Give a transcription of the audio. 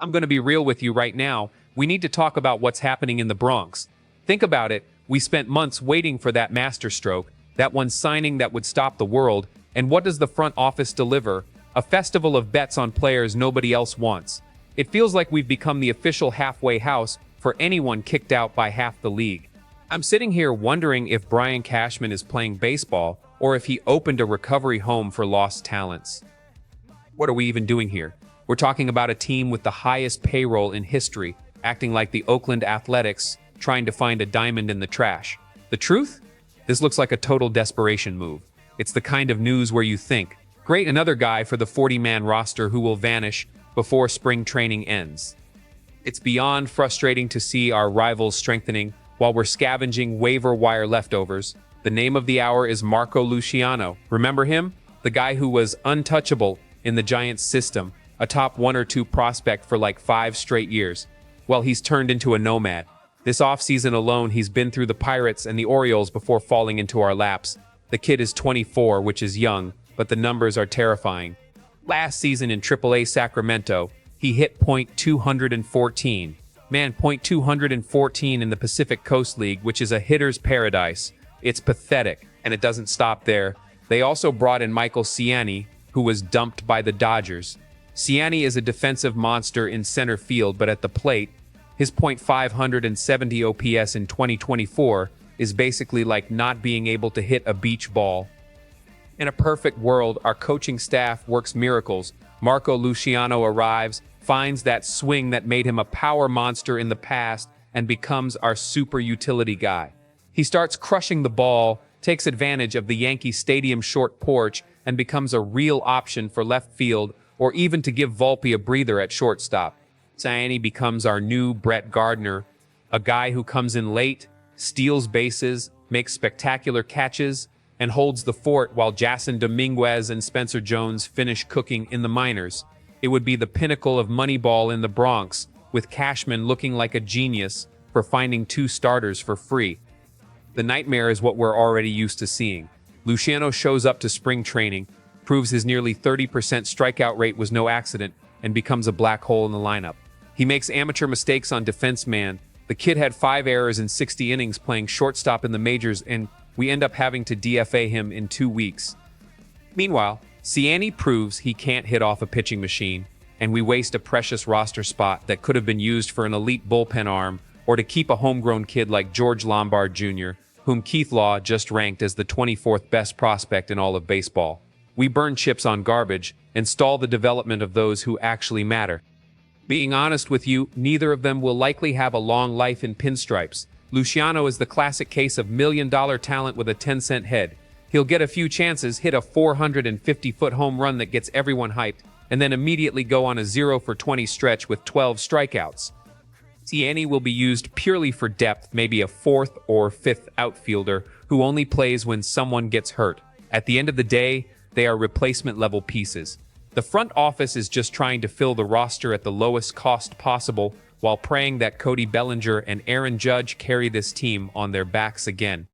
I'm going to be real with you right now. We need to talk about what's happening in the Bronx. Think about it. We spent months waiting for that masterstroke, that one signing that would stop the world, and what does the front office deliver? A festival of bets on players nobody else wants. It feels like we've become the official halfway house for anyone kicked out by half the league. I'm sitting here wondering if Brian Cashman is playing baseball or if he opened a recovery home for lost talents. What are we even doing here? We're talking about a team with the highest payroll in history, acting like the Oakland Athletics, trying to find a diamond in the trash. The truth? This looks like a total desperation move. It's the kind of news where you think, great, another guy for the 40-man roster who will vanish before spring training ends. It's beyond frustrating to see our rivals strengthening while we're scavenging waiver wire leftovers. The name of the hour is Marco Luciano. Remember him? The guy who was untouchable in the Giants system, a top 1 or 2 prospect for like 5 straight years. Well, he's turned into a nomad. This offseason alone, he's been through the Pirates and the Orioles before falling into our laps. The kid is 24, which is young, but the numbers are terrifying. Last season in AAA Sacramento, he hit .214. Man, .214 in the Pacific Coast League, which is a hitter's paradise. It's pathetic, and it doesn't stop there. They also brought in Michael Ciani, who was dumped by the Dodgers. Ciani is a defensive monster in center field, but at the plate, his .570 OPS in 2024 is basically like not being able to hit a beach ball. In a perfect world, our coaching staff works miracles. Marco Luciano arrives, finds that swing that made him a power monster in the past, and becomes our super utility guy. He starts crushing the ball, takes advantage of the Yankee Stadium short porch, and becomes a real option for left field, or even to give Volpe a breather at shortstop. Ciani becomes our new Brett Gardner, a guy who comes in late, steals bases, makes spectacular catches, and holds the fort while Jason Dominguez and Spencer Jones finish cooking in the minors. It would be the pinnacle of Moneyball in the Bronx, with Cashman looking like a genius for finding 2 starters for free. The nightmare is what we're already used to seeing. Luciano shows up to spring training, proves his nearly 30% strikeout rate was no accident, and becomes a black hole in the lineup. He makes amateur mistakes on defense man. The kid had 5 errors in 60 innings playing shortstop in the majors, and we end up having to DFA him in 2 weeks. Meanwhile, Ciani proves he can't hit off a pitching machine, and we waste a precious roster spot that could have been used for an elite bullpen arm or to keep a homegrown kid like George Lombard Jr., whom Keith Law just ranked as the 24th best prospect in all of baseball. We burn chips on garbage and stall the development of those who actually matter. Being honest with you, neither of them will likely have a long life in pinstripes. Luciano is the classic case of million-dollar talent with a 10-cent head. He'll get a few chances, hit a 450-foot home run that gets everyone hyped, and then immediately go on a 0-for-20 stretch with 12 strikeouts. Ciani will be used purely for depth, maybe a 4th or 5th outfielder who only plays when someone gets hurt. At the end of the day, they are replacement-level pieces. The front office is just trying to fill the roster at the lowest cost possible while praying that Cody Bellinger and Aaron Judge carry this team on their backs again.